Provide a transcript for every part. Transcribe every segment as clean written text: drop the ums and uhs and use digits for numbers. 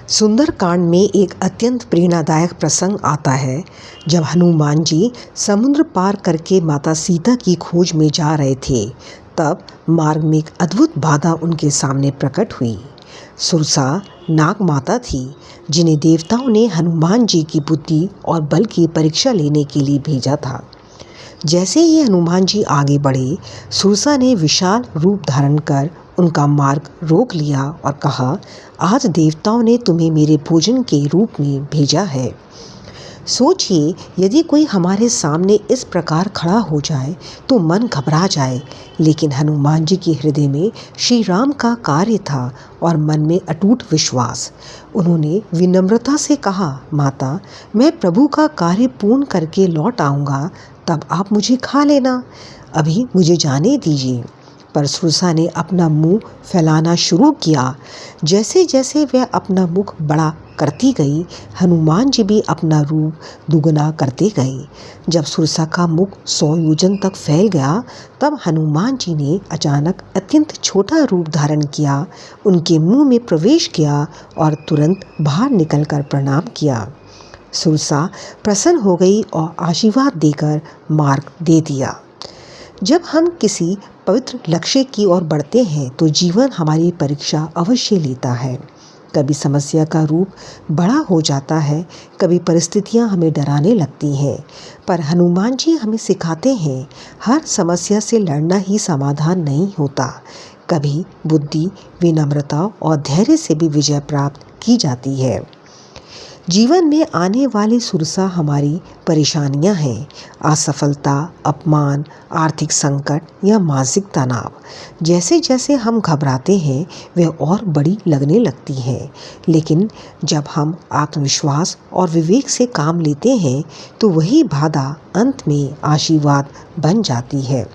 सुंदरकांड में एक अत्यंत प्रेरणादायक प्रसंग आता है जब हनुमान जी समुद्र पार करके माता सीता की खोज में जा रहे थे। तब मार्ग में एक अद्भुत बाधा उनके सामने प्रकट हुई। सुरसा नाग माता थी जिन्हें देवताओं ने हनुमान जी की बुद्धि और बल की परीक्षा लेने के लिए भेजा था। जैसे ही हनुमान जी आगे बढ़े, सुरसा ने विशाल रूप धारण कर उनका मार्ग रोक लिया और कहा, आज देवताओं ने तुम्हें मेरे भोजन के रूप में भेजा है। सोचिए, यदि कोई हमारे सामने इस प्रकार खड़ा हो जाए तो मन घबरा जाए, लेकिन हनुमान जी के हृदय में श्री राम का कार्य था और मन में अटूट विश्वास। उन्होंने विनम्रता से कहा, माता, मैं प्रभु का कार्य पूर्ण करके लौट आऊँगा, तब आप मुझे खा लेना, अभी मुझे जाने दीजिए। पर सुरसा ने अपना मुंह फैलाना शुरू किया। जैसे जैसे वह अपना मुख बड़ा करती गई, हनुमान जी भी अपना रूप दुगना करते गए। जब सुरसा का मुख 100 योजन तक फैल गया, तब हनुमान जी ने अचानक अत्यंत छोटा रूप धारण किया, उनके मुंह में प्रवेश किया और तुरंत बाहर निकलकर प्रणाम किया। सुरसा प्रसन्न हो गई और आशीर्वाद देकर मार्ग दे दिया। जब हम किसी पवित्र लक्ष्य की ओर बढ़ते हैं तो जीवन हमारी परीक्षा अवश्य लेता है। कभी समस्या का रूप बड़ा हो जाता है, कभी परिस्थितियां हमें डराने लगती हैं, पर हनुमान जी हमें सिखाते हैं, हर समस्या से लड़ना ही समाधान नहीं होता। कभी बुद्धि, विनम्रता और धैर्य से भी विजय प्राप्त की जाती है। जीवन में आने वाली सुरसा हमारी परेशानियां हैं, असफलता, अपमान, आर्थिक संकट या मानसिक तनाव। जैसे जैसे हम घबराते हैं वह और बड़ी लगने लगती हैं, लेकिन जब हम आत्मविश्वास और विवेक से काम लेते हैं तो वही बाधा अंत में आशीर्वाद बन जाती है।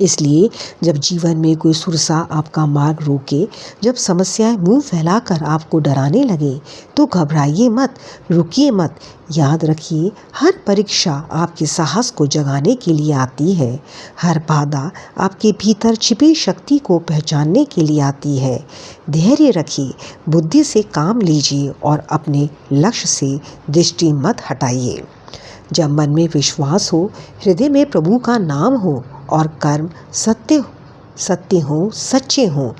इसलिए जब जीवन में कोई सुरसा आपका मार्ग रोके, जब समस्याएं मुंह फैलाकर आपको डराने लगे, तो घबराइए मत, रुकिए मत। याद रखिए, हर परीक्षा आपके साहस को जगाने के लिए आती है। हर बाधा आपके भीतर छिपी शक्ति को पहचानने के लिए आती है। धैर्य रखिए, बुद्धि से काम लीजिए और अपने लक्ष्य से दृष्टि मत हटाइए। जब मन में विश्वास हो, हृदय में प्रभु का नाम हो और कर्म सत्य हो, सच्चे हो,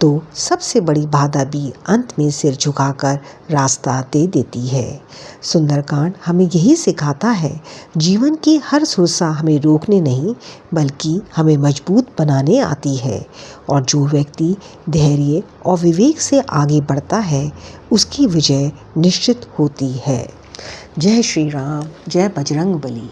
तो सबसे बड़ी बाधा भी अंत में सिर झुकाकर रास्ता दे देती है। सुंदरकांड हमें यही सिखाता है, जीवन की हर सुरसा हमें रोकने नहीं बल्कि हमें मजबूत बनाने आती है, और जो व्यक्ति धैर्य और विवेक से आगे बढ़ता है उसकी विजय निश्चित होती है। जय श्री राम, जय बजरंग बली।